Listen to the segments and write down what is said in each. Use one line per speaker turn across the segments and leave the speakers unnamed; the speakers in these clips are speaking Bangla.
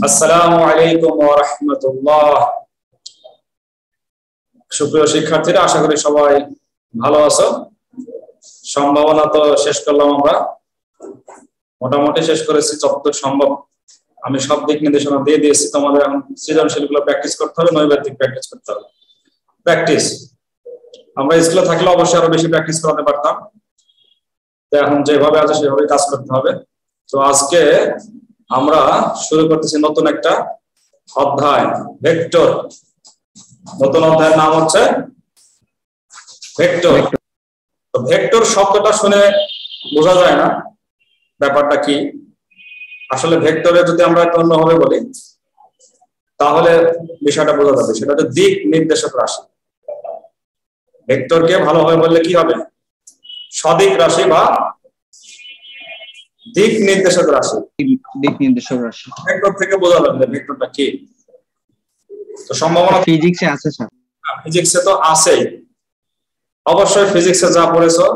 আসসালামু আলাইকুম ওয়া রাহমাতুল্লাহ। সুপ্রিয় শিক্ষার্থীরা, আশা করি সবাই ভালো আছো। সম্ভাবনা তো শেষ করলাম, আমরা মোটামুটি শেষ করেছি যতদূর সম্ভব। আমি সব দিক নির্দেশনা দিয়ে দিয়েছি, তোমাদের এখন সৃজনশীল গুলো প্র্যাকটিস করতে হবে, নৈবেদিক প্র্যাকটিস করতে হবে। প্র্যাকটিস আমরা স্কুলে থাকলে অবশ্যই আরো বেশি প্র্যাকটিস করাতে পারতাম, তো এখন যেভাবে আছে সেভাবে কাজ করতে হবে। তো আজকে আমরা শুরু করতেছি নতুন একটা অধ্যায়, ভেক্টর। নতুন অধ্যায়ের নাম হচ্ছে ভেক্টর। তো ভেক্টর শব্দটা শুনে বোঝা যায় না ব্যাপারটা কি। আসলে ভেক্টরে যদি আমরা একটু অন্যভাবে বলি তাহলে বিষয়টা বোঝা যাবে। সেটা হচ্ছে দিক নির্দেশক রাশি। ভেক্টরকে ভালোভাবে বললে কি হবে? সদিক রাশি বা দিক নির্দেশক রাশি।
দিক নির্দেশক রাশি
ভেক্টর থেকে বোঝা যাবে ভেক্টরটা কি। তো সম্ভাবনা
ফিজিক্সে আছে স্যার।
ফিজিক্সে তো আছেই, অবশ্যই ফিজিক্সে যা পড়েছো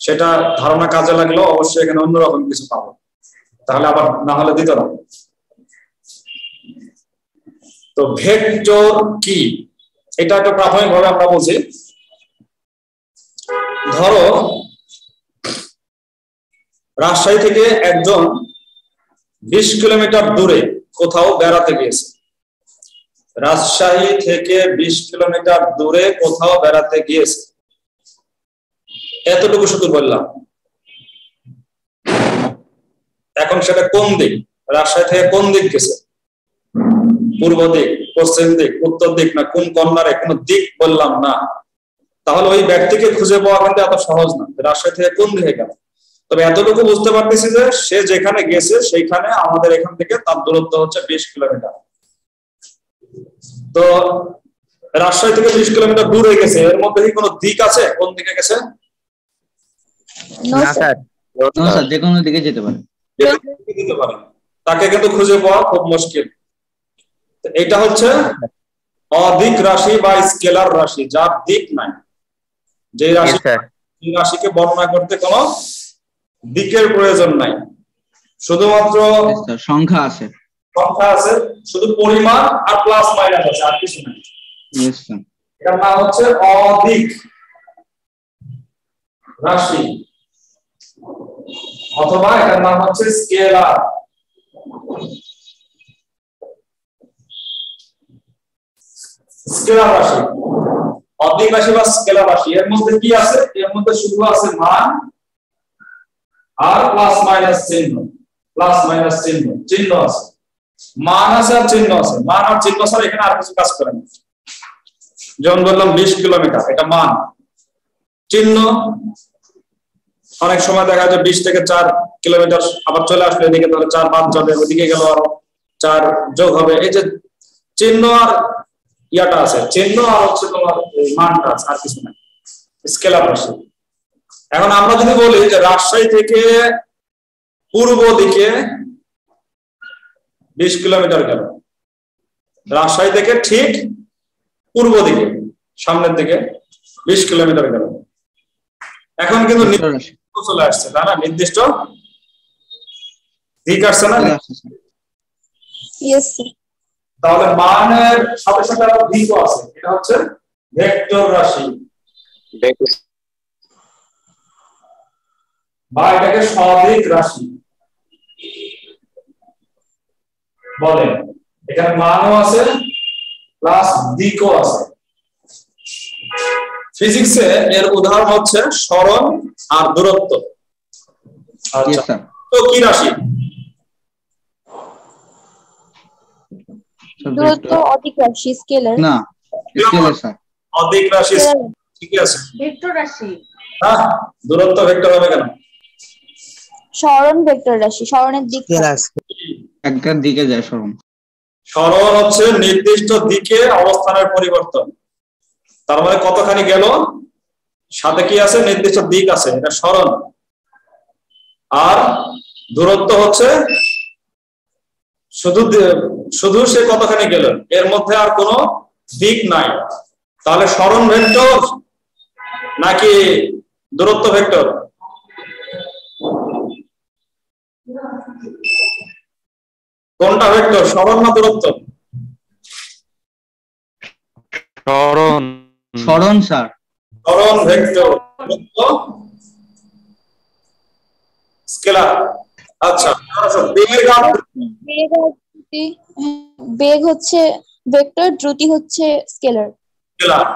সেটা ধারণা কাজে লাগলো, অবশ্যই এখানে অন্যরকম কিছু পাবো, তাহলে আবার না হলে দিত না। তো ভেক্টর কি এটা একটু প্রাথমিকভাবে আমরা বুঝি। ধরো রাজশাহী থেকে একজন 20 কিলোমিটার দূরে কোথাও বেড়াতে গিয়েছে। রাজশাহী থেকে 20 কিলোমিটার দূরে কোথাও বেড়াতে গিয়েছে, এতটুকু শুধু বললাম। এখন সেটা কোন দিক, রাজশাহী থেকে কোন দিক গেছে, পূর্ব দিক, পশ্চিম দিক, উত্তর দিক, না কোন কর্নারে, কোনো দিক বললাম না। তাহলে ওই ব্যক্তিকে খুঁজে পাওয়া কিন্তু এত সহজ না, রাজশাহী থেকে কোন দিকে গেল। তবে এতটুকু বুঝতে পারতেছি যে সে যেখানে গেছে সেইখানে আমাদের এখান থেকে তার দূরত্ব হচ্ছে 20 কিলোমিটার। তো রাজশাহী থেকে 20 কিলোমিটার দূরে গেছে, এর মধ্যে কি কোনো দিক আছে কোন দিকে গেছে?
না স্যার, যে কোনো দিকে যেতে পারে।
তাকে কিন্তু খুঁজে পাওয়া খুব মুশকিল। এটা হচ্ছে অদিক রাশি বা স্কেলার রাশি, যার দিক নাই। যে রাশিকে বর্ণনা করতে কোনো দিকের প্রয়োজন নাই, শুধুমাত্র
সংখ্যা আছে,
শুধু পরিমাণ আর প্লাস মাইনাস আছে, আর কিছু নাই। এটার নাম হচ্ছে অদিক রাশি, অথবা এটার নাম হচ্ছে স্কেলার। স্কেলার রাশি, অদিক রাশি বা স্কেলার রাশি, এর মধ্যে কি আছে? এর মধ্যে শুধু আছে মান আর প্লাস মাইনাস চিহ্ন। প্লাস মাইনাস চিহ্ন, চিহ্ন আছে, মান আছে আর চিহ্ন আছে। মান আর চিহ্ন ছাড়া এখানে আর কিছু কাজ করে না। যেমন বললাম 20 কিলোমিটার, এটা মান। চিহ্ন অনেক সময় দেখা যায় 20 থেকে 4 কিলোমিটার আবার চলে আসলে এদিকে, তাহলে 4 বাদ যাবে, ওইদিকে গেল আরো 4 যোগ হবে। এই যে চিহ্ন আর ইয়াটা আছে, চিহ্ন আর হচ্ছে তোমার মানটা আছে, আর কিছু না। স্কেলার রাশি। এখন আমরা যদি বলি যে রাজশাহী থেকে পূর্ব দিকে 20 কিলোমিটার গেল, রাজশাহী থেকে ঠিক পূর্ব দিকে সামনের দিকে 20 কিলোমিটার গেল। এখন কিন্তু চলে আসছে, তাই না? নির্দিষ্ট দিক আসছে না? তাহলে মানের সাথে সাথে আরো দিকও আছে, এটা হচ্ছে ভেক্টর রাশি বা এটাকে সদিক রাশি বলে। এখানে মানও আছে প্লাস দিকও আছে। ফিজিক্সে এর উদাহরণ হচ্ছে সরণ আর দূরত্ব। আচ্ছা, তো কি রাশি?
দূরত্ব অদিক রাশি, স্কেলার
না, স্কেলার স্যার।
অদিক রাশি ঠিক আছে,
ভেক্টর রাশি।
হ্যাঁ, দূরত্ব ভেক্টর হবে কেন?
সরণ ভেক্টর রাশি, সরণের দিক
একটা দিকে যায় সরণ।
সরণ হচ্ছে নির্দিষ্ট দিকে অবস্থানের পরিবর্তন। তার মানে কতখানি গেল, সাথে কি আছে? নির্দিষ্ট দিক আছে, এটা সরণ। আর দূরত্ব হচ্ছে শুধু সে কতখানি গেল, এর মধ্যে আর কোনো দিক নাই। তাহলে সরণ ভেক্টর নাকি দূরত্ব ভেক্টর? কোনটা ভেক্টর, সরণ না দূরত্ব?
সরণ।
সরণ স্যার।
সরণ ভেক্টর, দূরত্ব স্কেলার। আচ্ছা বেগ আর
বেগ হচ্ছে ভেক্টর, দ্রুতি হচ্ছে স্কেলার।
স্কেলার।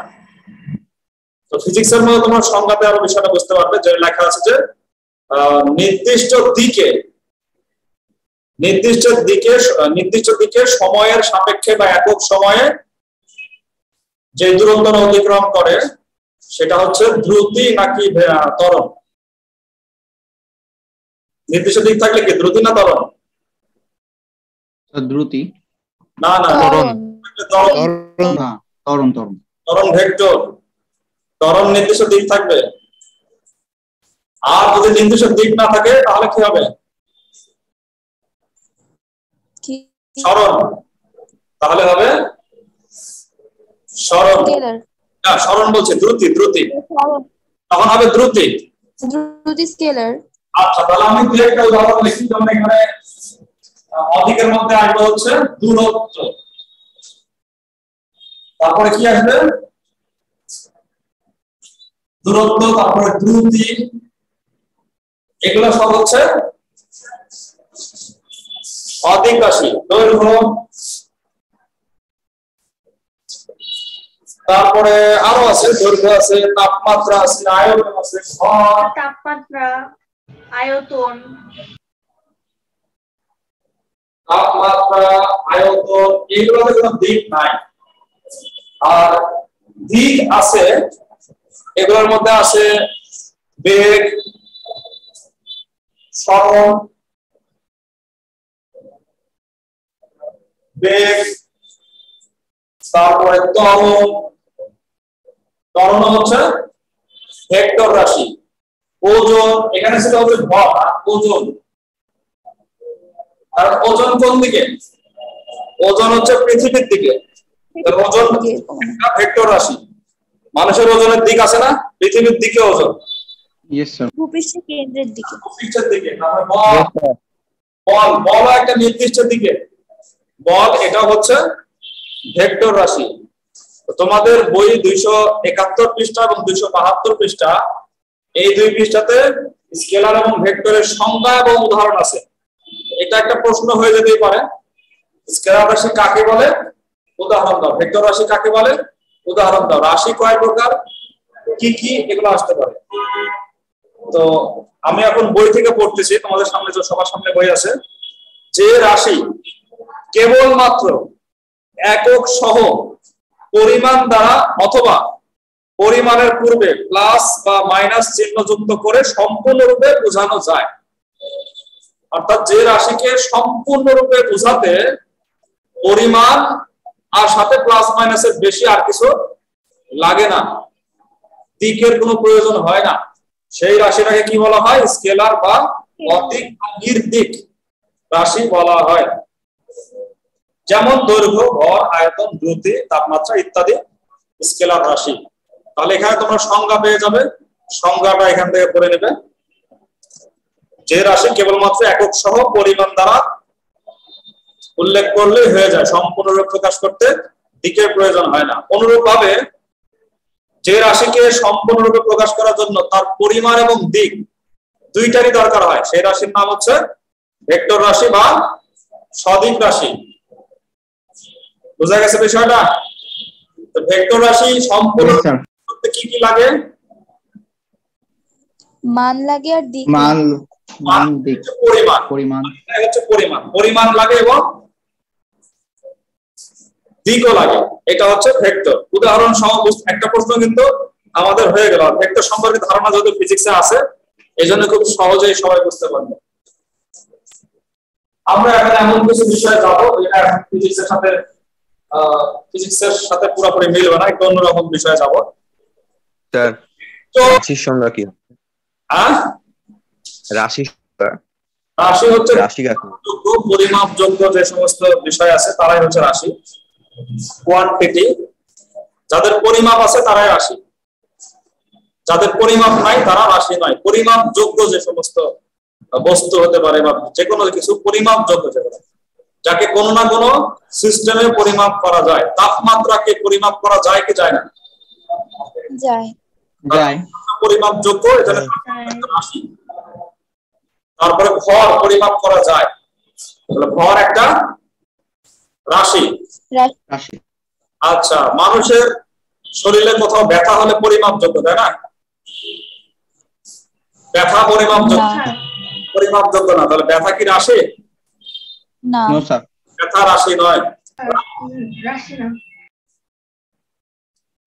তো ফিজিক্সের মধ্যে তোমরা সংজ্ঞাতে আরো বিষয়টা বুঝতে পারবে, যে লেখা আছে যে নির্দিষ্ট দিকে সময়ের সাপেক্ষে বা একক সময়ে যে দূরত্ব অতিক্রম করে সেটা হচ্ছে দ্রুতি নাকি ত্বরণ? নির্দিষ্ট দিক থাকলে কি দ্রুতি না ত্বরণ?
দ্রুতি।
না না,
ত্বরণ।
না, ত্বরণ।
ত্বরণ ভেক্টর। ত্বরণ নির্দিষ্ট দিক থাকবে, আর যদি নির্দিষ্ট দিক না থাকে তাহলে কি হবে? সরণ। তাহলে হবে সরণ। না সরণ বলছে, দ্রুতি। তখন হবে দ্রুতি।
স্কেলার।
আচ্ছা তাহলে আমি দুই একটা উদাহরণ লিখি। যেমন এখানে অধিকের মধ্যে আসবে হচ্ছে দূরত্ব, তারপরে কি আসবে? দূরত্ব, তারপরে দ্রুতি, এগুলো সব হচ্ছে অধিক রাশি। দৈর্ঘ্য, তারপরে আরো আছে, দৈর্ঘ্য আছে, তাপমাত্রা আছে, আয়তন আছে, ভর,
তাপমাত্রা, আয়তন,
এগুলোতে কোনো দিক নাই। আর দিক আছে, এগুলোর মধ্যে আছে বেগ, সরণ, তারপরে ত্বরণ হচ্ছে ভেক্টর রাশি। ওজন, এখানে সেটা হচ্ছে ভর, ওজন। আর ওজন কোন দিকে? ওজন হচ্ছে পৃথিবীর দিকে। ওজন ভেক্টর রাশি। মানুষের ওজনের দিক আছে না, পৃথিবীর দিকে ওজন।
Yes sir.
ভূপৃষ্ঠের কেন্দ্রের দিকে।
ভূপৃষ্ঠের দিকে। বল একটা নির্দিষ্ট দিকে। বল এটা হচ্ছে ভেক্টর রাশি। তোমাদের বই 271 পৃষ্ঠা এবং 272 পৃষ্ঠা, এই দুই পৃষ্ঠাতে স্কেলার এবং ভেক্টরের সংজ্ঞা এবং উদাহরণ আছে। এটা একটা প্রশ্ন হয়ে যেতেই পারে, স্কেলার রাশি কাকে বলে, উদাহরণ দাও। ভেক্টর রাশি কাকে বলে, উদাহরণ দাও। রাশি কয় প্রকার, কি কি, এগুলো আসতে পারে। তো আমি এখন বই থেকে পড়তেছি, তোমাদের সামনে সবার সামনে বই আছে। যে রাশি কেবলমাত্র একক সহ পরিমাণ দ্বারা অথবা পরিমাণের পূর্বে প্লাস বা মাইনাস চিহ্ন যুক্ত করে সম্পূর্ণরূপে বোঝানো যায়, অর্থাৎ যে রাশিকে সম্পূর্ণরূপে বোঝাতে পরিমাণ আর সাথে প্লাস মাইনাসের বেশি আর কিছু লাগে না, দিকের কোনো প্রয়োজন হয় না, সেই রাশিটাকে কি বলা হয়? স্কেলার বা অতিক নির্দিক রাশি বলা হয়। যেমন দৈর্ঘ্য, ভর, আয়তন, দ্রুতি, তাপমাত্রা ইত্যাদি স্কেলার রাশি। তাহলে এখানে তোমরা সংজ্ঞা পেয়ে যাবে, সংজ্ঞাটা এখান থেকে পড়ে নেবে। যে রাশি কেবলমাত্র একক সহ পরিমাণ দ্বারা উল্লেখ করলেই হয়ে যায়, সম্পূর্ণরূপে প্রকাশ করতে দিকের প্রয়োজন হয় না। অনুরূপভাবে যে রাশিকে সম্পূর্ণরূপে প্রকাশ করার জন্য তার পরিমাণ এবং দিক দুইটারই দরকার হয়, সেই রাশির নাম হচ্ছে ভেক্টর রাশি বা সদিক রাশি। বোঝা গেছে বিষয়টা? তো ভেক্টর রাশি সম্পূর্ণ করতে কি কি লাগে?
মান লাগে আর দিক।
মান দিক, পরিমাণ
হচ্ছে পরিমাণ লাগে এবং দিকও লাগে, এটা হচ্ছে ভেক্টর। উদাহরণ সহ একটা প্রশ্ন কিন্তু আমাদের হয়ে গেল। ভেক্টর সম্পর্কে ধারণা যেহেতু ফিজিক্সে আছে, এই জন্য খুব সহজেই সবাই বুঝতে পারবে। আমরা এখন এমন কিছু বিষয়ে যাবো যেটা ফিজিক্সের সাথে পুরোপুরি মিলবে না, একটু অন্যরকম বিষয়ে যাবো।
স্যার রাশির সংজ্ঞা কি?
রাশি হচ্ছে পরিমাপযোগ্য যে সমস্ত বিষয় আছে তারাই হচ্ছে রাশি। কোয়ান্টিটি, যাদের পরিমাপ আছে তারাই রাশি, যাদের পরিমাপ নাই তারা রাশি নয়। পরিমাপযোগ্য যে সমস্ত বস্তু হতে পারে বা যে কোনো কিছু পরিমাপযোগ্য যেগুলো, যাকে কোনো না কোনো সিস্টেমে পরিমাপ করা যায়। তাপমাত্রাকে পরিমাপ করা যায় কি যায় না?
যায়।
যায়।
পরিমাপ যোগ্য, এখানে রাশি। তারপরে ভর পরিমাপ করা যায়, তাহলে ভর একটা রাশি।
রাশি।
আচ্ছা, মানুষের শরীরে কোথাও ব্যথা হলে পরিমাপ যোগ্য, তাই না? ব্যথা পরিমাপ যোগ্য, পরিমাপ যোগ্য না, তাহলে ব্যথা কি রাশি?
না,
নো স্যার।
ব্যথা রাশি নয়।
রাশি না।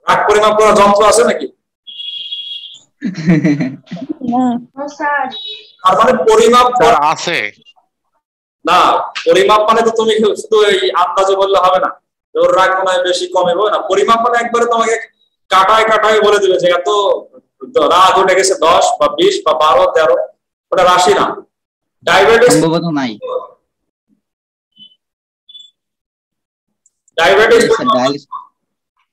রাগ পরিমাপ করার যন্ত্র আছে নাকি?
না,
ও স্যার
তার মানে পরিমাপ
আছে
না, পরিমাপ মানে তো তুমি শুধু এই আন্দাজে বললে হবে না, ওর রাগ মনে হয় বেশি কমে না। পরিমাপ মানে একবারে তোমাকে কাটায় কাটায় বলে দিবে যে এত রাগ উঠে গেছে 10 বা 20 বা 12 13, ওটা রাশি না। ডায়াবেটিস
সম্ভবত নাই।
ডায়াবেটিস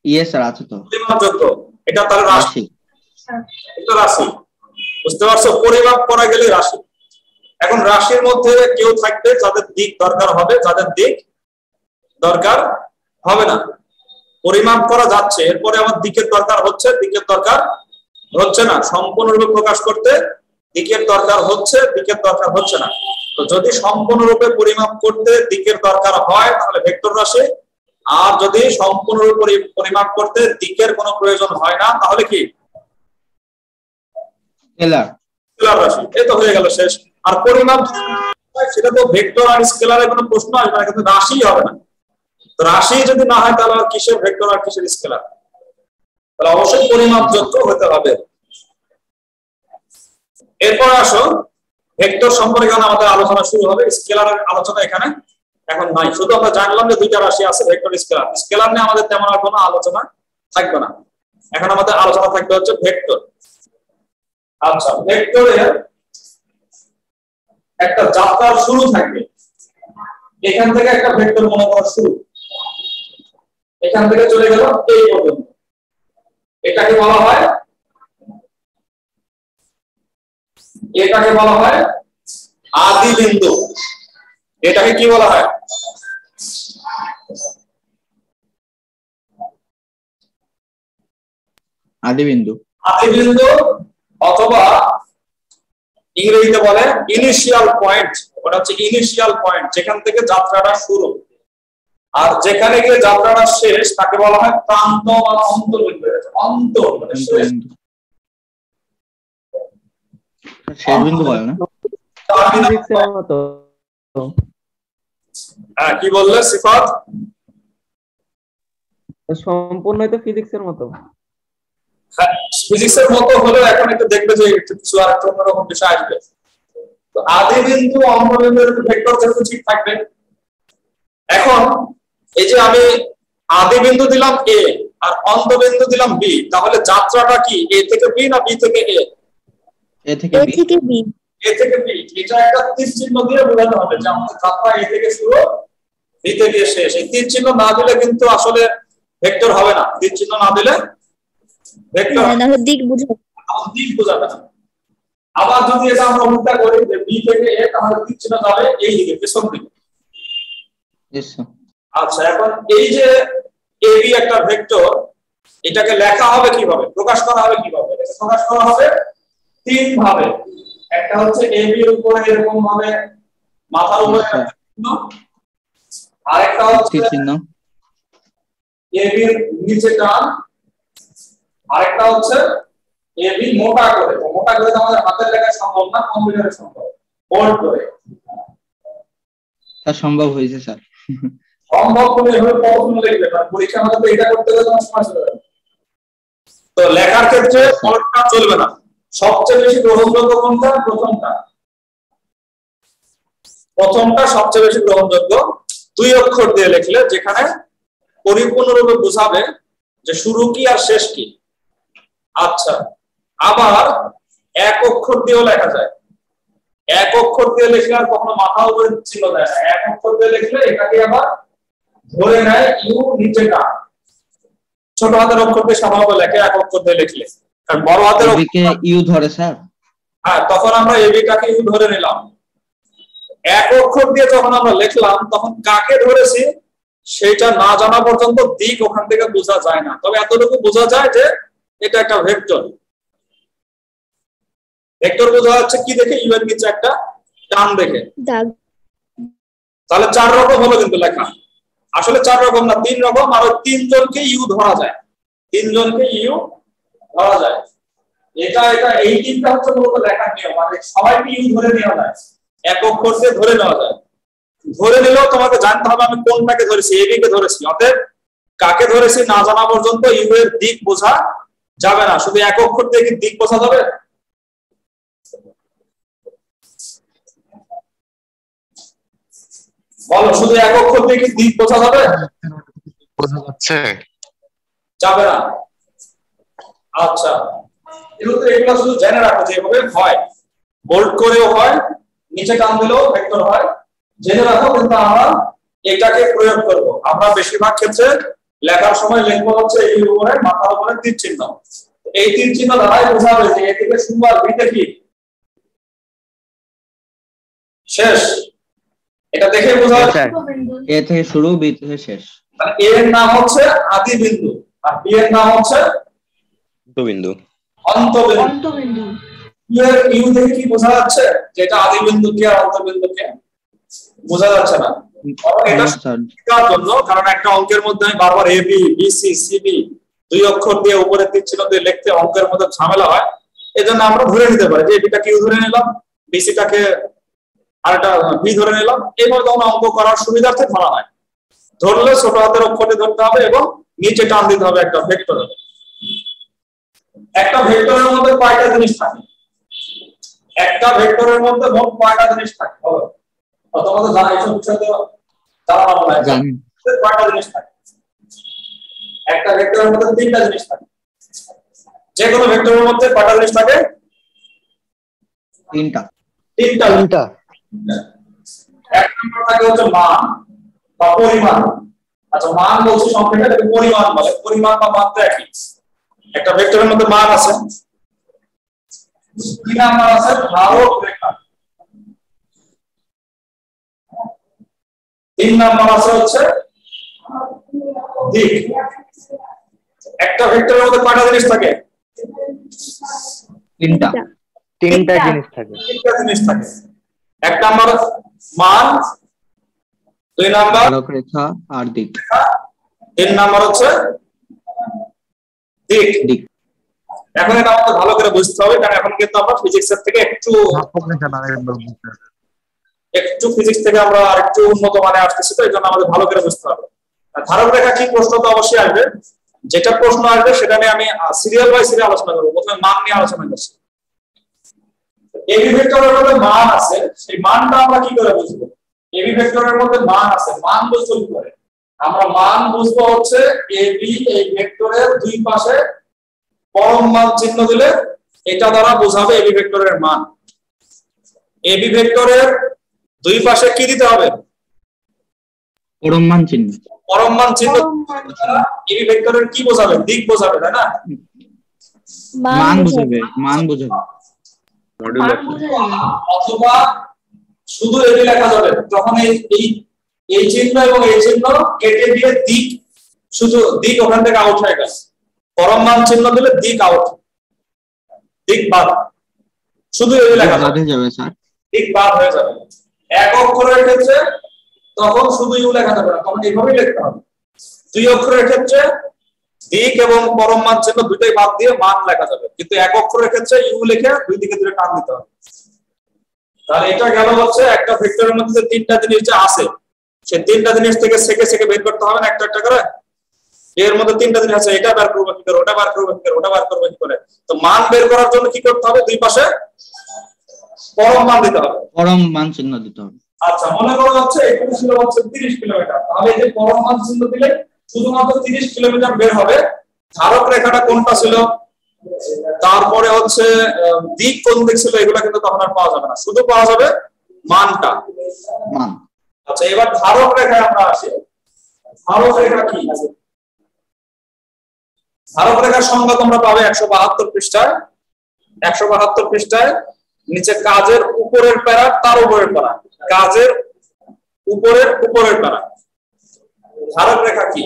ইয়েস স্যার, আছে তো।
পরিমাপযোগ্য, এটা তার রাশি,
স্যার
এটা রাশি। বুঝতে পারছো? পরিমাপ করা গেলে রাশি। এখন রাশির মধ্যে কেউ থাকবে যাদের দিক দরকার হবে, যাদের দিক দরকার হবে না। পরিমাপ করা যাচ্ছে, এরপরে আমার দিকের দরকার হচ্ছে, দিকের দরকার হচ্ছে না। সম্পূর্ণরূপে প্রকাশ করতে দিকের দরকার হচ্ছে, দিকের দরকার হচ্ছে না। তো যদি সম্পূর্ণরূপে পরিমাপ করতে দিকের দরকার হয় তাহলে ভেক্টর রাশি, আর যদি সম্পূর্ণরূপে পরিমাপ করতে দিকের কোনো প্রয়োজন হয় না তাহলে কি?
স্কেলার।
স্কেলার রাশি। এই তো হয়ে গেল, শেষ। আর পরিমাপ সেটা তো ভেক্টর আর স্কেলারের কোনো প্রশ্ন আসবে না, কিন্তু রাশি হবে না। তো রাশি যদি না হয় তাহলে কিসের ভেক্টর আর কিসের স্কেলার? তাহলে অবশ্যই পরিমাপযোগ্য হতে হবে। এরপর আসো ভেক্টর সম্পর্কে আমাদের আলোচনা শুরু হবে। স্কেলারের আলোচনা এখানে এখন নাই, শুধু আমরা জানলাম যে দুইটা রাশি আছে, ভেক্টর স্কেলার। স্কেলার নিয়ে আমাদের তেমন আর কোনো আলোচনা থাকবে না। এখন আমাদের আলোচনা থাকবে হচ্ছে ভেক্টর। আচ্ছা, ভেক্টরের একটা যাত্রার শুরু থাকবে। এখান থেকে একটা ভেক্টর মনে করা শুরু, এখান থেকে চলে গেল এই পর্যন্ত, এটাকে বলা হয় আদি বিন্দু। এটাকে কি বলা হয়?
আদি বিন্দু।
আদি বিন্দু, অথবা ইংরেজিতে বলে ইনিশিয়াল পয়েন্ট। ওটা হচ্ছে ইনিশিয়াল পয়েন্ট, যেখান থেকে যাত্রাটা শুরু। আর যেখানে গিয়ে যাত্রাটা শেষ তাকে বলা হয় প্রান্ত বা অন্তর্বিন্দু। অন্ত মানে শেষ।
শেষ বিন্দু বলে না?
হ্যাঁ, কি বললে সিফাত?
সম্পূর্ণ তো ফিজিক্সের মতো।
হ্যাঁ, ফিজিক্সের মতো হলেও এখন একটু দেখবে যে কিছু আর একটা অন্যরকম বিষয় আসবে। তো আদি বিন্দু অন্তর্বিন্দুর ভেক্টর যেহেতু ঠিক থাকবে। এখন এই যে আমি আদি বিন্দু দিলাম এ আর অন্তবিন্দু দিলাম বি, তাহলে যাত্রাটা কি এ থেকে বি না বি থেকে এ?
এ থেকে বি।
এ থেকে বি। এটা একটা তীর চিহ্ন দিয়ে বোঝাতে হবে যে আমাদের যাত্রা এ থেকে শুরু, বি থেকে শেষ। এই তীর চিহ্ন না দিলে কিন্তু আসলে ভেক্টর হবে না। তীর চিহ্ন না দিলে ভেক্টর
দিক বোঝাবে,
দিক বোঝাবে না। আবার যদি এটা আমরা উল্টা করি যে বি থেকে এ, তাহলে তীর চিহ্ন যাবে এই দিকে, পেছন দিকে। আচ্ছা, এখন এই যে এবি একটা ভেক্টর, এটাকে লেখা হবে কিভাবে, প্রকাশ করা হবে কিভাবে? এটাকে প্রকাশ করা হবে তিন ভাবে। একটা হচ্ছে এবি এর উপরে এরকম ভাবে মাথার উপরে চিহ্ন, আরেকটা হচ্ছে
চিহ্ন
এবি এর নিচে টান, আরেকটা হচ্ছে এবি মোটা করে। মোটা করে তো আমাদের হাতের লেখা সম্ভব না, কম্পিউটারে সম্ভব, বোল্ড করে।
তা সম্ভব হয়েছে স্যার।
সম্ভব হলে এভাবে প্রশ্ন লিখবে, কারণ পরীক্ষা আমাদের তো এটা করতে গেলে তোমার সময় চলে যাবে। তো লেখার ক্ষেত্রে বোল্ডটা চলবে না। সবচেয়ে বেশি গ্রহণযোগ্য কোনটা? প্রথমটা সবচেয়ে বেশি গ্রহণযোগ্য। দুই অক্ষর দিয়ে লিখলে যেখানে পরিপূর্ণরূপে বোঝাবে যে শুরু কি আর শেষ কি। আচ্ছা, আবার এক অক্ষর দিয়েও লেখা যায়। এক অক্ষর দিয়ে লিখলে আর কখনো মাথা উপরে ছিল না। এক অক্ষর দিয়ে লিখলে এটাকে আবার ধরে নেয় ইউ নিচেটা। ছোট হাতের অক্ষর দিয়ে সাধারণত লেখে এক অক্ষর দিয়ে লিখলে, কারণ বড় হাতের
ইউ ধরে স্যার।
হ্যাঁ, তখন আমরা এবিটাকে ইউ ধরে নিলাম। এক অক্ষর দিয়ে যখন আমরা লিখলাম তখন কাকে ধরেছি সেটা না জানা পর্যন্ত দিক ওখান থেকে বোঝা যায় না, তবে এতটুকু বোঝা যায় যে এটা একটা ভেক্টর। ভেক্টর বোঝা যাচ্ছে কি দেখে? ইউ এর নিচে একটা টান দেখে। তাহলে 4 রকম হলো কিন্তু লেখা, আসলে 4 রকম না 3 রকম, আর 3 জনকে ইউ ধরা যায়, 3 জনকে ইউ ধরা যায়। এটা এই তিনটা হচ্ছে মূলত লেখার নিয়ম, মানে সবাইকে ইউ ধরে নেওয়া যায়, এক অক্ষর দিয়ে ধরে নেওয়া যায়। ধরে নিলেও তোমাকে জানতে হবে আমি কোনটাকে ধরেছি, এবি কে ধরেছি। অতএব কাকে ধরেছি না জানা পর্যন্ত ইউ এর দিক বোঝা যাবে না। শুধু এক অক্ষর দিয়ে কি দিক বোঝা যাবে? বলো, শুধু এক অক্ষর দিয়ে কি দিক বোঝা যাবে?
বোঝা যাচ্ছে
যাবে না। আচ্ছা, এগুলো শুধু জেনে রাখো যে এভাবে হয়, বোল্ড করেও হয়, নিচে টান দিলেও ভেক্টর হয়, জেনে রাখো। কিন্তু আমরা এটাকে প্রয়োগ করব। আমরা বেশিরভাগ ক্ষেত্রে লেখার সময় লিখবো হচ্ছে এই উপরে মাথার উপরে তীর চিহ্ন। এই তীর চিহ্ন দ্বারাই বোঝাবে যে এ থেকে শুরু আর বিতে কি শেষ, এটা দেখে বোঝা যাচ্ছে।
এ থেকে শুরু, বি থেকে শেষ।
এ এর নাম হচ্ছে আদি বিন্দু আর বি এর নাম হচ্ছে
অন্তবিন্দু।
অন্তবিন্দু।
ইউ দেখে কি বোঝা যাচ্ছে যে এটা আদি বিন্দু কি আর অন্তবিন্দু কে? বোঝা যাচ্ছে না। এটা শেখার জন্য, কারণ একটা অঙ্কের মধ্যে আমি বারবার A B B C C B 2 অক্ষর দিয়ে উপরে তীর চিহ্ন দিয়ে লিখতে অঙ্কের মধ্যে ঝামেলা হয়। এজন্য আমরা ধরে নিতে পারি যে এবিটাকে ইউ ধরে নিলাম, বিসিটাকে আরেকটা বি ধরে নিলাম। এইভাবে তখন অঙ্ক করার সুবিধার্থে ধরা হয়। ধরলে ছোট হাতের অক্ষরটি ধরতে হবে এবং নিচে টান দিতে হবে একটা ভেক্টর। একটা ভেক্টরের মধ্যে কয়টা জিনিস থাকে? একটা ভেক্টরের মধ্যে মোট কয়টা জিনিস থাকে বলো? তোমাদের জানা এইসব বিষয় তো জানা না, জানি কয়টা জিনিস থাকে? একটা ভেক্টরের মধ্যে 3টা জিনিস থাকে। যে কোনো ভেক্টরের মধ্যে কয়টা জিনিস থাকে?
3টা।
এক নম্বর থাকে হচ্ছে মান বা পরিমাণ। আচ্ছা, মান বলছি সংখ্যাটা, এটাকে পরিমাণ বলে। পরিমাণ বা মান তো একই। একটা ভেক্টরের মধ্যে মান আছে, 2 নাম্বার আছে ধারক রেখা, 3 নাম্বার আছে হচ্ছে দিক। একটা ভেক্টরের মধ্যে কয়টা জিনিস থাকে?
3টা
জিনিস থাকে।
3টা জিনিস থাকে। 1 নাম্বার মান, 2 নাম্বার
ধারক রেখা আর দিক,
3 নাম্বার হচ্ছে দিক। এখন এটা আমাদের ভালো করে বুঝতে হবে, কারণ এখন কিন্তু আমরা ফিজিক্সের থেকে একটু ফিজিক্স থেকে আমরা আরেকটু উন্নত মানে আসতেছি, তো এই জন্য আমাদের ভালো করে বুঝতে হবে। ধারক রেখা কি প্রশ্ন তো অবশ্যই আসবে, যেটা প্রশ্ন আসবে সেটা নিয়ে আমি সিরিয়াল বাই সিরিয়াল আলোচনা করবো। প্রথমে মান নিয়ে আলোচনা করছি। এবি ভেক্টরের মধ্যে মান আছে, সেই মানটা আমরা কি করে বুঝবো? এবি ভেক্টরের মধ্যে মান আছে, মান বুঝবো কি করে? আমরা মান বুঝবো হচ্ছে এবি এই ভেক্টরের দুই পাশে পরম মান চিহ্ন দিলে এটা দ্বারা বোঝাবে এবি ভেক্টরের মান। এবি ভেক্টরের দুই পাশে কি দিতে হবে?
পরম মান চিহ্ন।
পরম মান চিহ্ন এবি ভেক্টরের কি বোঝাবে? দিক বোঝাবে, তাই না?
মান বোঝাবে।
অথবা শুধু এবি লেখা যাবে, তখন এই চিহ্ন এবং এই চিহ্ন কেটে দিয়ে দিক, শুধু দিক ওখান থেকে আউট হয়ে গেছে। পরম মান চিহ্ন দিলে দিক আউট, দিক বাদ, শুধু এবি লেখা যাবে
স্যার,
দিক বাদ হয়ে যাবে। এক অক্ষরের ক্ষেত্রে তখন শুধু ইউ লেখা যাবে না, তখন এইভাবেই লিখতে হবে। 2 অক্ষরের ক্ষেত্রে দিক এবং পরম মান চিহ্ন দুটোই বাদ দিয়ে মান লেখা যাবে, কিন্তু এক অক্ষরের ক্ষেত্রে ইউ লিখে দুই দিকে দুটো টান দিতে হবে। তাহলে এটা গেল হচ্ছে একটা ভেক্টরের মধ্যে 3টা জিনিস যে আছে, সেই 3টা জিনিস থেকে সেকে বের করতে হবে না একটা একটা করে। এর মধ্যে 3টা জিনিস আছে, এটা বের করবো কি করে, ওটা বের করবো কি করে, ওটা বের করবো কি করে। তো মান বের করার জন্য কি করতে হবে? দুই পাশে পরম মান দিতে হবে,
পরম মান চিহ্ন দিতে হবে।
আচ্ছা, মনে করো হচ্ছে এখানে ছিল হচ্ছে 30 কিলোমিটার, তাহলে এই যে পরম মান চিহ্ন দিলে শুধুমাত্র 30 কিলোমিটার বের হবে। ধারক রেখাটা কোনটা ছিল, তারপরে হচ্ছে দিক কোন দিক ছিল, এগুলো কিন্তু তখন আর পাওয়া যাবে না, শুধু পাওয়া যাবে মানটা। আচ্ছা, এবার ধারক রেখায় আমরা আসি। ধারক রেখা কি? ধারক রেখার সংজ্ঞা তোমরা পাবে 172 পৃষ্ঠায়। 172 পৃষ্ঠায় নিচে কাজের উপ উপরের প্যারা তার উপরের প্যারা, কাজের উপরের প্যারা। ধারক রেখা কি?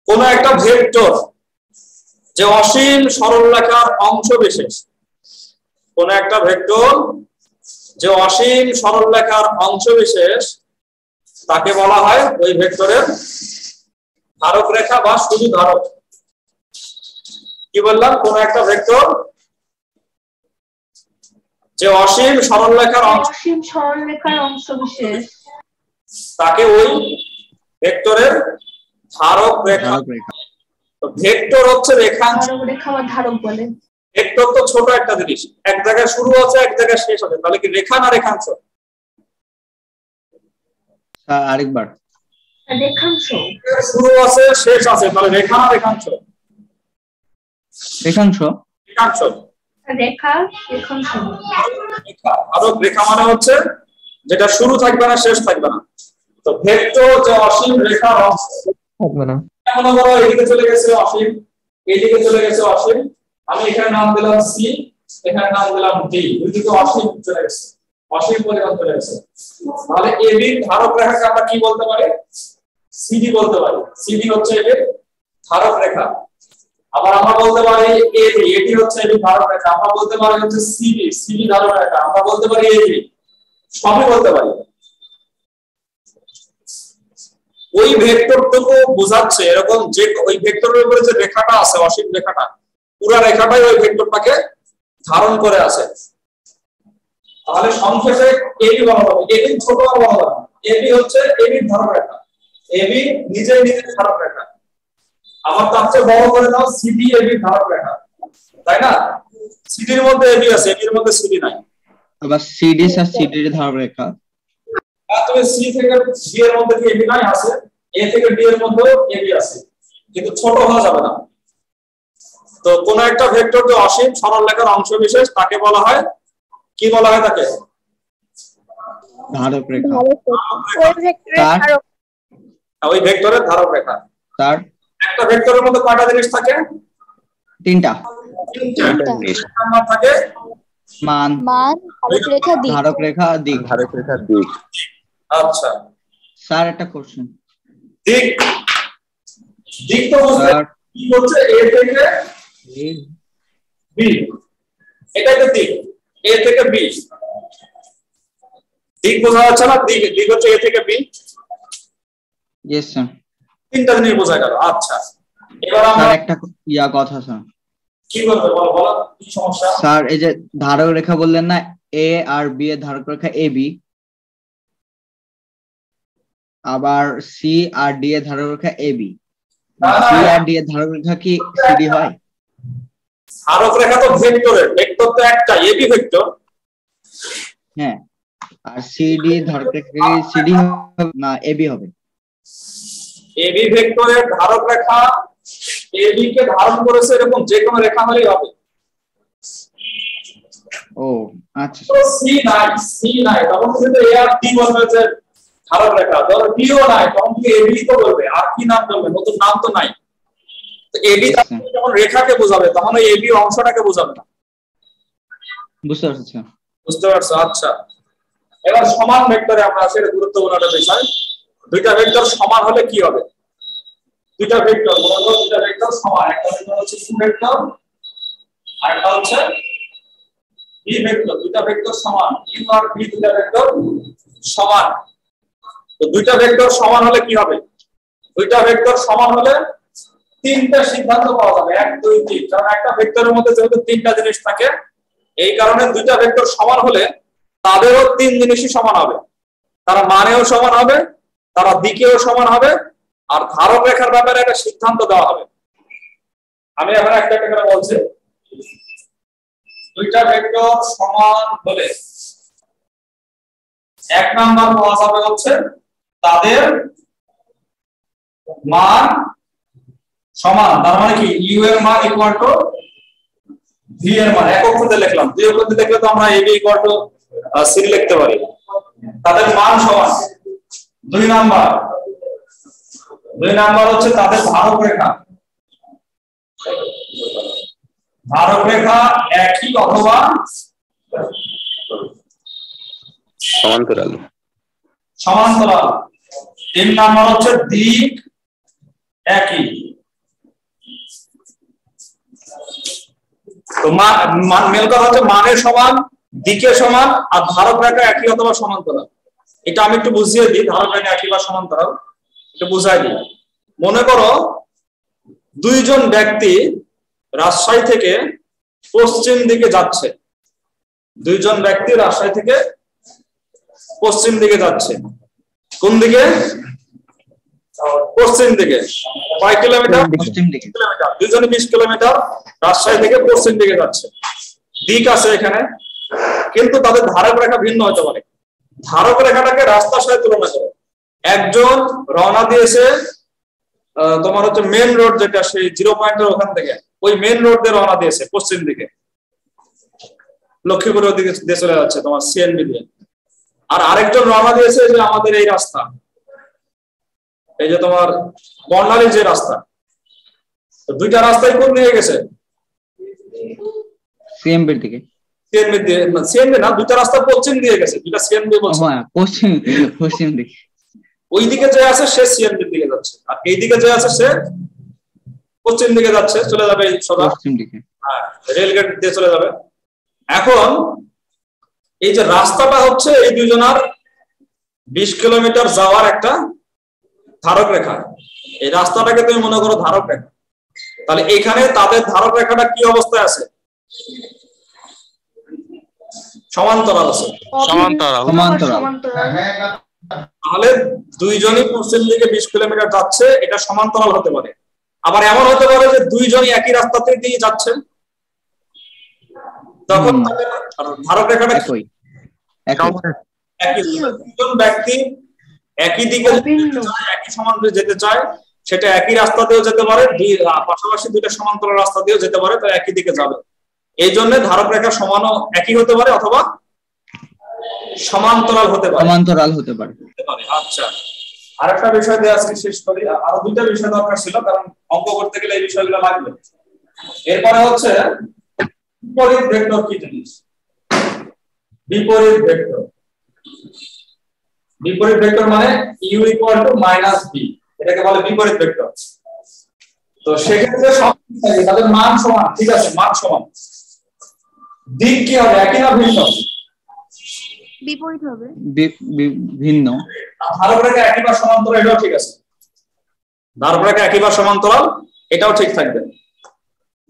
কোন একটা ভেক্টর যে অসীম সরলরেখার অংশ বিশেষ, কোন একটা ভেক্টর যে অসীম সরলরেখার অংশ বিশেষ তাকে বলা হয় ওই ভেক্টরের ধারক রেখা বা শুধু ধারক। কি বললাম? কোন একটা ভেক্টর যে অসীম সরলরেখার
অংশ বিশেষ
তাকে ওই ভেক্টরের ধারক রেখা। ভেক্টর হচ্ছে রেখাংশ,
ধারক বলে।
ভেক্টর তো ছোট একটা জিনিস, এক জায়গায় শুরু আছে এক জায়গায় শেষ হবে, তাহলে কি রেখা না রেখাংশ?
আরেকবার।
রেখাংশ।
শুরু আছে শেষ আছে, তাহলে রেখা না রেখাংশ?
রেখাংশ।
রেখাংশ।
রেখা রেখাংশ।
ধারক রেখা মানে হচ্ছে যেটা শুরু থাকবে না শেষ থাকবে না। তো ভেক্টর যে অসীম রেখার অংশ
থাকবে না,
মনে করো এদিকে চলে গেছে অসীম, এইদিকে চলে গেছে অসীম, আমি এখানে নাম দিলাম সি, এখানে নাম দিলাম ডি, দুইদিকে অসীম চলে গেছে, অসীম পরিমাণ চলে গেছে। তাহলে এবি ধারক রেখাকে আমরা কি বলতে পারি? সিডি বলতে পারি। সিডি হচ্ছে এবি ধারক রেখা। আবার আমরা বলতে পারি এবি, এটি হচ্ছে এবি ধারক রেখা। আমরা বলতে পারি হচ্ছে সিডি, সিডি ধারক রেখা। আমরা বলতে পারি এবি, সবই বলতে পারি। ওই ভেক্টরটুকু বোঝাচ্ছে এরকম যে ওই ভেক্টরের উপরে যে রেখাটা আছে অসীম রেখাটা, পুরো রেখাটাই ওই ভেক্টরটাকে ধারণ করে আছে। তাহলে সংক্ষেপে এবি বলা হবে। এবি ছোট আর বলা হবে, এবি হচ্ছে এবি ধারক রেখা, এবি নিজেই নিজের ধারক রেখা। আবার তার চেয়ে বড় করে দাও সিডি এবি ধারক রেখা, তাই না? সিডির মধ্যে এবি আছে, এবির মধ্যে সিডি নাই।
আবার সিডি আর সিডির ধারক রেখা।
তুমি সি থেকে ডি এর মধ্যে কি এবি নাই? আছে। এ থেকে ডি এর মধ্যে এবি আছে, কিন্তু ছোট হওয়া যাবে না। তো কোন একটা ভেক্টর যে অসীম সরলরেখার অংশ বিশেষ তাকে বলা হয় কি? বলা হয় তাকে
ধারক রেখা।
ওই ভেক্টরের ধারক রেখা।
তার
একটা ভেক্টরের মধ্যে কয়টা জিনিস থাকে?
তিনটা।
নাম্বার থাকে
মান, ধারক রেখা, দিক।
ধারক রেখা, দিক।
আচ্ছা
স্যার একটা কোশ্চেন।
দিক, দিক তো বুঝতে কি হচ্ছে? এ থেকে বি, এটাই তো দিক, এ থেকে বি। দিক বোঝা যাচ্ছে না? দিক, দিক হচ্ছে এ থেকে বি।
Yes sir.
তিনটা জিনিস বোঝা গেল। আচ্ছা এবার আমরা
স্যার একটা কথা স্যার।
কি বলবে? বলো বলো, কি সমস্যা?
স্যার এই যে ধারক রেখা বললেন না, এ আর বি এর ধারক রেখা এ বি, আবার সি আর ডি এর ধারক রেখা A B, C R D এর ধারক রেখা কি সিডি হয়?
ধারক রেখা তো ভেক্টরের, ভেক্টর তো একটা, এবি ভেক্টর।
হ্যাঁ, আর সিডি ধারক রেখা কি সিডি না এবি হবে?
এবি ভেক্টরের ধারক রেখা এবি কে ধারণ করেছে এরকম যে কোনো রেখা হলেই হবে।
ও আচ্ছা।
তো সি নাই, সি নাই, তখন তুমি তো এ আর ডি বলবে যে ধারক রেখা। ধরো ডিও নাই, তখন তুমি এবি তো বলবে, আর কি নাম বলবে? নতুন নাম তো নাই। তো এবি যখন রেখাকে বোঝাবে তখন ওই এবি অংশটাকে বোঝাবে না।
বুঝতে পারছি।
বুঝতে পারছো? আচ্ছা এবার সমান ভেক্টরে আমরা আসলে গুরুত্বপূর্ণ একটা বিষয়, দুইটা ভেক্টর সমান হলে কি হবে? দুইটা ভেক্টর মনে করো, দুইটা ভেক্টর সমান, একটা ভেক্টর হচ্ছে ইউ ভেক্টর আর একটা হচ্ছে ভি ভেক্টর। দুইটা ভেক্টর সমান, ইউ আর ভি দুইটা ভেক্টর সমান। তো দুইটা ভেক্টর সমান হলে কি হবে? দুইটা ভেক্টর সমান হলে তিনটা সিদ্ধান্ত পাওয়া যাবে, 1 2 3। কারণ একটা ভেক্টরের মধ্যে যেহেতু তিনটা জিনিস থাকে, এই কারণে দুইটা ভেক্টর সমান হলে তাদেরও তিন জিনিসই সমান হবে। তারা মানেও সমান হবে, তারা দিকেও সমান হবে, আর ধারক রেখার ব্যাপারে একটা সিদ্ধান্ত দেওয়া হবে। আমি এখন একটা একটা করে বলছি। দুইটা ভেক্টর সমান হলে এক নাম্বার পাওয়া যাবে হচ্ছে তাদের মান সমান। তার মানে কি? ইউ এর মান ইকুয়াল টু ভি এর মান। একক পদে লিখলাম, দুই একক পদে লিখলে তো আমরা এবি ইকুয়াল টু সি লিখতে পারি। তাদের মান সমান। দুই নাম্বার হচ্ছে তাদের ধারক রেখা। ধারক রেখা একই অথবা
সমান্তরাল।
সমান্তরাল। 3 নাম্বার হচ্ছে দিক একই। তো মেল কথা হচ্ছে মানের সমান, দিকের সমান, আর ধারক রেখা একই অথবা সমান্তরাল। এটা আমি একটু বুঝিয়ে দিই, ধারক রেখা একই বা সমান্তরাল একটু বুঝাই দিই। মনে করো দুইজন ব্যক্তি রাজশাহী থেকে পশ্চিম দিকে যাচ্ছে। দুইজন ব্যক্তি রাজশাহী থেকে পশ্চিম দিকে যাচ্ছে। কোন দিকে? পশ্চিম দিকে। কয় কিলোমিটার?
পশ্চিম দিকে।
কিলোমিটার। দুইজনে 20 কিলোমিটার রাজশাহী থেকে পশ্চিম দিকে যাচ্ছে। দিক আছে এখানে, কিন্তু তাদের ধারক রেখা ভিন্ন হতে পারে। ধারক রেখাটাকে রাস্তার সাথে তুলনা করো। একজন রওনা দিয়েছে তোমার হচ্ছে মেন রোড, যেটা সেই 0 পয়েন্টের ওখান থেকে, ওই মেন রোড দিয়ে রওনা দিয়েছে পশ্চিম দিকে, লক্ষ্মীপুরের দিকে দিয়ে চলে যাচ্ছে তোমার সিএনবি দিয়ে। আর আরেকজন রওনা দিয়েছে যে আমাদের এই রাস্তা, এই যে তোমার বর্ণালী যে রাস্তা। তো দুইটা রাস্তায় কোন দিকে গেছে?
সিএমবির দিকে।
সিএনবি দিয়ে, সিএনবি না, দুইটা রাস্তা পশ্চিম দিয়ে গেছে, দুইটা সিএনবি বলছে।
হ্যাঁ, পশ্চিম দিকে।
ওই দিকে যে আছে সে সিএনবি দিকে যাচ্ছে, আর এই দিকে যে আছে সে পশ্চিম দিকে যাচ্ছে, চলে যাবে সোজা
পশ্চিম দিকে।
হ্যাঁ, রেলগেট দিয়ে চলে যাবে। এখন এই যে রাস্তাটা হচ্ছে এই দুইজনার 20 কিলোমিটার যাওয়ার একটা ধারক রেখা। এই রাস্তাটাকে তুমি মনে করো ধারক রেখা। তাহলে এখানে তাদের ধারক রেখাটা কি অবস্থায় আছে? সমান্তরাল আছে।
সমান্তরাল।
তাহলে দুইজনই পশ্চিম দিকে 20 কিলোমিটার যাচ্ছে, এটা সমান্তরাল হতে পারে। আবার এমন হতে পারে যে দুইজনই একই রাস্তাতে দিয়ে যাচ্ছে, তখন ধারক রেখাটা
একই।
দুজন ব্যক্তি একই দিকে একই সমান্তরালে যেতে চায়, সেটা একই রাস্তা দিয়েও যেতে পারে, পাশাপাশি দুইটা সমান্তরাল রাস্তা দিয়েও যেতে পারে, তাই একই দিকে যাবে। এই জন্য ধারক রেখা সমানও একই হতে পারে অথবা সমান্তরাল হতে পারে।
সমান্তরাল হতে পারে।
আচ্ছা, আরেকটা বিষয় দিয়ে আজকে শেষ করি। আরো দুইটা বিষয় দরকার ছিল, কারণ অঙ্ক করতে গেলে এই বিষয়গুলো লাগবে। এরপরে হচ্ছে বিপরীত ভেক্টর কি জিনিস? বিপরীত ভেক্টর। বিপরীত ভেক্টর মানে u = -b, এটাকে বলে বিপরীত ভেক্টর। তো সেক্ষেত্রে সব তাদের মান সমান, ঠিক আছে, মান সমান। দিক কি হবে? একই না ভিন্ন?
বিপরীত হবে।
ভিন্ন।
ধারক রেখা একই বা সমান্তরাল, এটাও ঠিক আছে। ধারক রেখা একই বা সমান্তরাল, এটাও ঠিক থাকবে।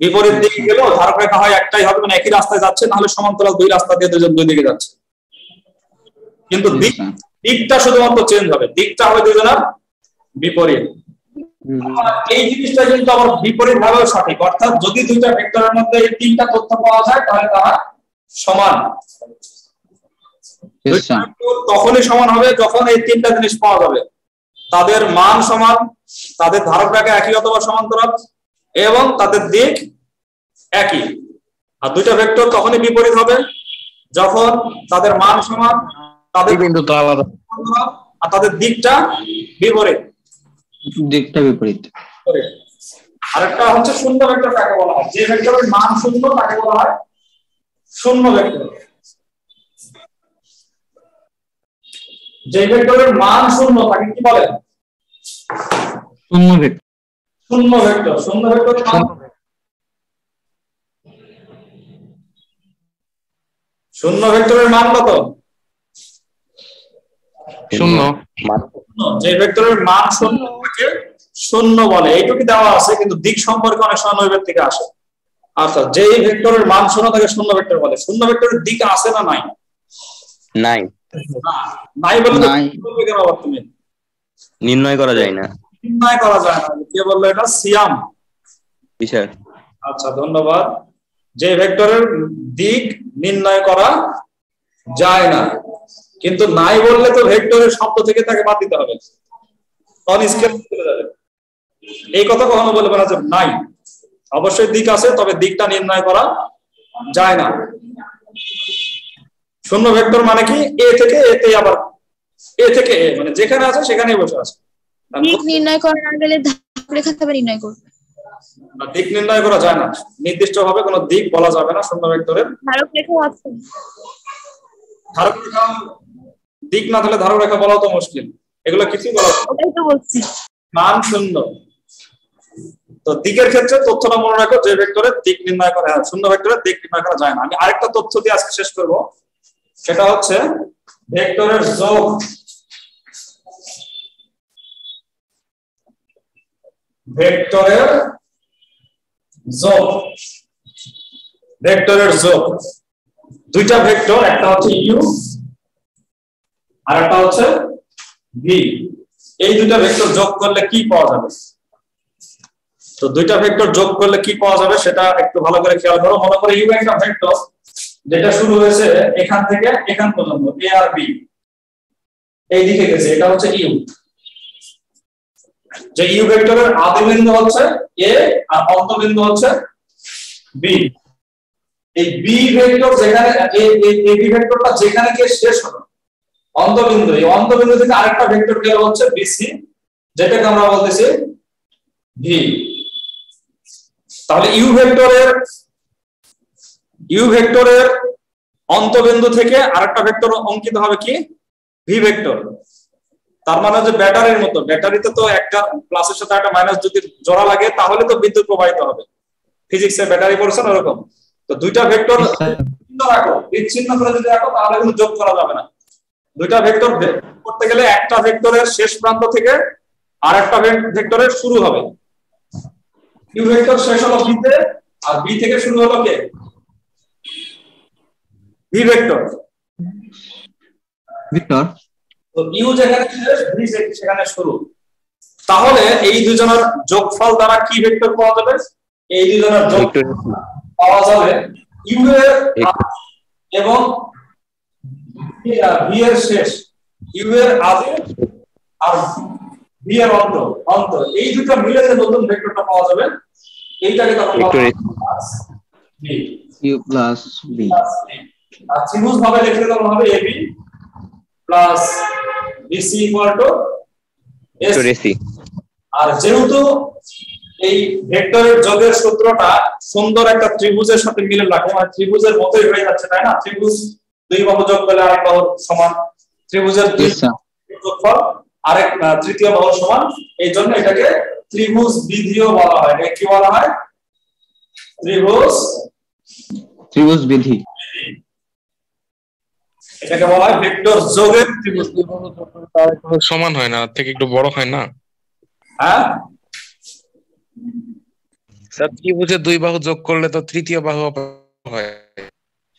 বিপরীত দিকে গেলেও ধারক রেখা হয় একটাই হবে, মানে একই রাস্তায় যাচ্ছে, না হলে সমান্তরাল দুই রাস্তা দিয়ে দুজন দুই দিকে যাচ্ছে। কিন্তু দিকটা শুধুমাত্র চেঞ্জ হবে, দিকটা হবে দুজনের বিপরীত। এই জিনিসটা কিন্তু আবার বিপরীত ভাবেও সঠিক, অর্থাৎ যদি দুইটা ভেক্টরের মধ্যে এই তিনটা তথ্য পাওয়া যায় তাহলে তারা সমান। তখনই সমান হবে যখন এই তিনটা জিনিস পাওয়া যাবে, তাদের মান সমান, তাদের ধারক রেখা একই অথবা সমান্তরাল, এবং তাদের দিক একই। আর দুইটা ভেক্টর তখনই বিপরীত হবে যখন তাদের মান সমান, তাদের বিন্দুটা আলাদা, আর তাদের দিকটা বিপরীত। আরেকটা হচ্ছে শূন্য ভেক্টর কাকে বলা হয়? যে ভেক্টরের মান শূন্য তাকে বলা হয় শূন্য ভেক্টর। যে ভেক্টরের মান শূন্য তাকে কি বলে?
শূন্য ভেক্টর।
শূন্য ভেক্টর। শূন্য ভেক্টর শূন্য ভেক্টরের মান কত?
শূন্য।
যে ভেক্টরের মান শূন্য তাকে শূন্য বলে, এইটুকু দেওয়া আছে, কিন্তু দিক সম্পর্কে অনেক সময় নৈবেদ থেকে আসে। আচ্ছা, যে ভেক্টরের মান শূন্য তাকে শূন্য ভেক্টর বলে। শূন্য ভেক্টরের দিক আছে না নাই?
নাই।
নাই বলে তুমি
নির্ণয় করা যায় না।
নির্ণয় করা যায় না, কে বললো এটা? সিয়াম।
স্যার।
আচ্ছা, ধন্যবাদ। যে ভেক্টরের দিক নির্ণয় করা যায় না, কিন্তু নাই বললে তো ভেক্টরের শব্দ থেকে তাকে বাদ দিতে হবে, তখন স্কেল চলে যাবে। এই কথা কখনো বলবে না যে নাই, অবশ্যই দিক আছে, তবে দিকটা নির্ণয় করা যায় না। শূন্য ভেক্টর মানে কি? এ থেকে এতে, আবার এ থেকে এ, মানে যেখানে আছে সেখানেই বসে আছে।
দিক নির্ণয় করা না গেলে ধারক রেখা কিভাবে নির্ণয় করবে?
দিক নির্ণয় করা যায় না, নির্দিষ্ট ভাবে কোনো দিক বলা যাবে না শূন্য ভেক্টরের।
ধারক রেখা আছে।
ধারক রেখা দিক না থাকলে ধারক রেখা বলাও তো মুশকিল, এগুলো কিছুই বলা
ওটাই তো বলছি।
মান শূন্য। তো দিকের ক্ষেত্রে তথ্যটা মনে রাখো যে ভেক্টরের দিক নির্ণয় করা, শূন্য ভেক্টরের দিক নির্ণয় করা যায় না। আমি আরেকটা তথ্য দিয়ে আজকে শেষ করব, সেটা হচ্ছে ভেক্টরের যোগ। ভেক্টরের যোগ, ভেক্টরের যোগ, দুইটা ভেক্টর, একটা হচ্ছে ইউ আর একটা হচ্ছে ভি। এই দুইটা ভেক্টর যোগ করলে কি পাওয়া যাবে? তো দুইটা ভেক্টর যোগ করলে কি পাওয়া যাবে সেটা একটু ভালো করে খেয়াল করো। মনে করো ইউ একটা ভেক্টর যেটা শুরু হয়েছে এখান থেকে এখান পর্যন্ত, এ আর বি এই দিকে গেছে, এটা হচ্ছে ইউ। যে ইউ ভেক্টরের আদি বিন্দু হচ্ছে এ আর অন্তবিন্দু হচ্ছে বি। এই বি ভেক্টর যেখানে এই বি ভেক্টরটা যেখানে গিয়ে শেষ হলো অন্তবিন্দু, এই অন্তবিন্দু থেকে আরেকটা ভেক্টর গেল হচ্ছে বিসি, যেটাকে আমরা বলতেছি ভি। তাহলে ইউ ভেক্টরের অন্তবিন্দু থেকে আরেকটা ভেক্টর অঙ্কিত হবে কি? V vector. তার মানে যে ব্যাটারির মতো, ব্যাটারিতে তো একটা প্লাসের সাথে একটা মাইনাস যদি জোড়া লাগে তাহলে তো বিদ্যুৎ প্রবাহিত হবে, ফিজিক্সে ব্যাটারি পড়ছেন ওরকম। তো দুইটা ভেক্টর রাখো, বিচ্ছিন্ন করে যদি রাখো তাহলে কিন্তু যোগ করা যাবে না। দুইটা ভেক্টর করতে গেলে একটা ভেক্টরের শেষ প্রান্ত থেকে আর একটা ভেক্টরের শুরু হবে। ইউ ভেক্টর শেষ হলো বি তে, আর বি থেকে শুরু হলো কে? V vector.
ভেক্টর
তো ইউ যেখানে শেষ, ভি সেখানে শুরু। তাহলে এই দুজনের যোগফল দ্বারা কি ভেক্টর পাওয়া যাবে? এই দুজনের যোগ পাওয়া যাবে ইউ এর এবং ভি এর শেষ, ইউ এর আদি আর ভি এর অন্ত, এই দুটো মিলে যে নতুন ভেক্টরটা পাওয়া যাবে এইটাকে তখন বলা হয় ভি,
ইউ প্লাস বি।
আর ত্রিভুজ ভাবে লিখলে তখন হবে AB plus BC equal to AC. আর যেহেতু এই ভেক্টরের যোগের সূত্রটা সুন্দর একটা ত্রিভুজের সাথে মিলে রাখে, মানে ত্রিভুজের মতোই হয়ে যাচ্ছে, তাই না? ত্রিভুজ দুই বাহু যোগ করলে আরেক বাহু সমান, ত্রিভুজের দুই যোগফল আরেক তৃতীয় বাহু সমান, এই জন্য এটাকে ত্রিভুজ বিধিও বলা হয়। এটা কি বলা হয়? ত্রিভুজ বিধি। এটাকে বলা হয় ভেক্টর যোগের ত্রিভুজ।
সমান হয় না, থেকে একটু বড় হয় না?
হ্যাঁ
স্যার, ত্রিভুজের দুই বাহু যোগ করলে তো তৃতীয় বাহু হয়।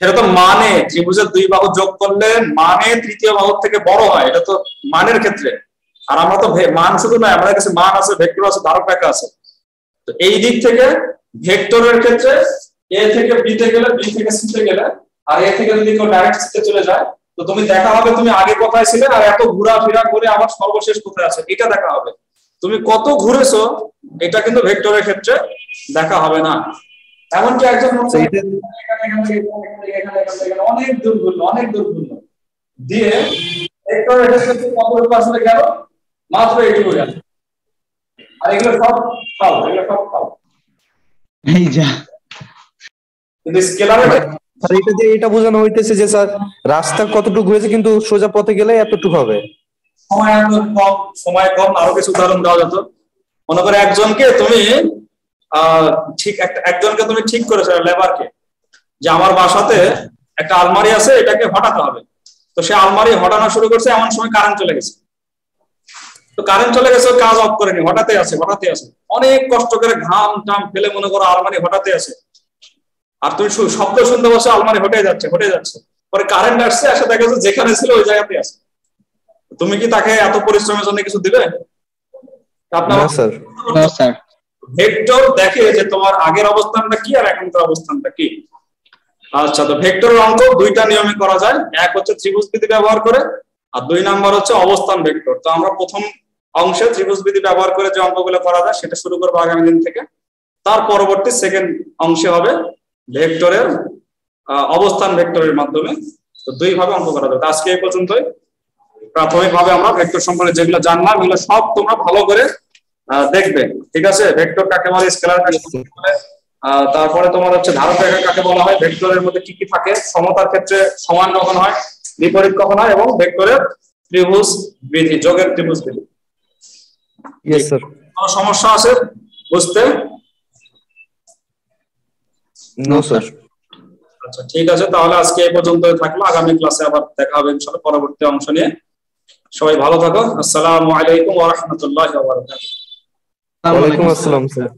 সেটা তো মানে ত্রিভুজের দুই বাহু যোগ করলে মানে তৃতীয় বাহু থেকে বড় হয়, এটা তো মানের ক্ষেত্রে। আর আমরা তো মান শুধু নয়, আমাদের কাছে মান আছে, ভেক্টর আছে, ধারক রেখা আছে। তো এই দিক থেকে ভেক্টরের ক্ষেত্রে এ থেকে বি তে গেলে, বি থেকে সি তে গেলে, আর এ থেকে যদি কেউ ডাইরেক্ট সি তে চলে যায় তো তুমি দেখা হবে তুমি আগে কোথায় ছিলে আর এত ঘোরাফেরা করে আবার সর্বশেষ কোথায় আছে এটা দেখা হবে। তুমি কত ঘুরেছো এটা কিন্তু ভেক্টরের ক্ষেত্রে দেখা হবে না। এমনকি একজন অনেক দূর ঘুরলো দিয়ে ভেক্টরের ক্ষেত্রে কত আসলে গেল, মাত্র এইটুকু গেল। আর এগুলো সব ফাউল,
এই যা।
কিন্তু স্কেলারে
স্যার এটা যে এটা বোঝানো হইতেছে যে স্যার রাস্তা কতটুকু ঘুরেছে কিন্তু সোজা পথে গেলে এতটুকু হবে।
সময় কম, আরো কিছু উদাহরণ দেওয়া যেত। মনে করে একজনকে তুমি ঠিক করেছো, লেবারকে, যে আমার বাসাতে একটা আলমারি আছে, এটাকে হটাতে হবে। তো সে আলমারি হটানো শুরু করছে, এমন সময় কারেন্ট চলে গেছে। তো কারেন্ট চলে গেছে, কাজ অফ করেনি, হঠাৎই আছে অনেক কষ্ট করে ঘাম টাম ফেলে মনে করো আলমারি হঠাৎই আছে। আর তুমি শব্দ শুনতে বসে আলমারি হটে যাচ্ছে পরে কারেন্ট আসছে, এসে দেখা যাচ্ছে যেখানে ছিল ওই জায়গাতে আছে। তুমি কি তাকে এত পরিশ্রমের জন্য কিছু দিবে? ভেক্টর দেখে যে তোমার আগের অবস্থানটা কি আর এখনকার অবস্থানটা কি। আচ্ছা, তো ভেক্টরের অঙ্ক দুইটা নিয়মে করা যায়, এক হচ্ছে ত্রিভুজ বিধি ব্যবহার করে, আর দুই নাম্বার হচ্ছে অবস্থান ভেক্টর। তো আমরা প্রথম অংশে ত্রিভুজ বিধি ব্যবহার করে যে অঙ্কগুলো করা যায় সেটা শুরু করবো আগামী দিন থেকে। তার পরবর্তী সেকেন্ড অংশে হবে ভেক্টরের অবস্থান ভেক্টরের মাধ্যমে। তো দুই ভাবে অঙ্ক করা যাবে। আজকে এই পর্যন্তই। প্রাথমিকভাবে আমরা ভেক্টর সম্পর্কে যেগুলো জানলাম এগুলো সব তোমরা ভালো করে দেখবে, ঠিক আছে? ভেক্টর কাকে বলে, স্কেলার কাকে বলে, তারপরে তোমার হচ্ছে ধারক রেখা কাকে বলা হয়, ভেক্টরের মধ্যে কি কি থাকে, সমতার ক্ষেত্রে সমান কখন হয়, বিপরীত কখন হয় এবং ভেক্টরের ত্রিভুজ বিধি, যোগের ত্রিভুজ বিধি।
Yes sir.
কোনো সমস্যা আছে বুঝতে?
No sir.
আচ্ছা ঠিক আছে, তাহলে আজকে এই পর্যন্ত থাকলো। আগামী ক্লাসে আবার দেখা হবে ইনশাআল্লাহ পরবর্তী অংশ নিয়ে। সবাই ভালো থাকো। আসসালামু আলাইকুম ওয়া রাহমাতুল্লাহি ওয়া বারাকাতুহু।
ওয়ালাইকুম আসসালাম স্যার।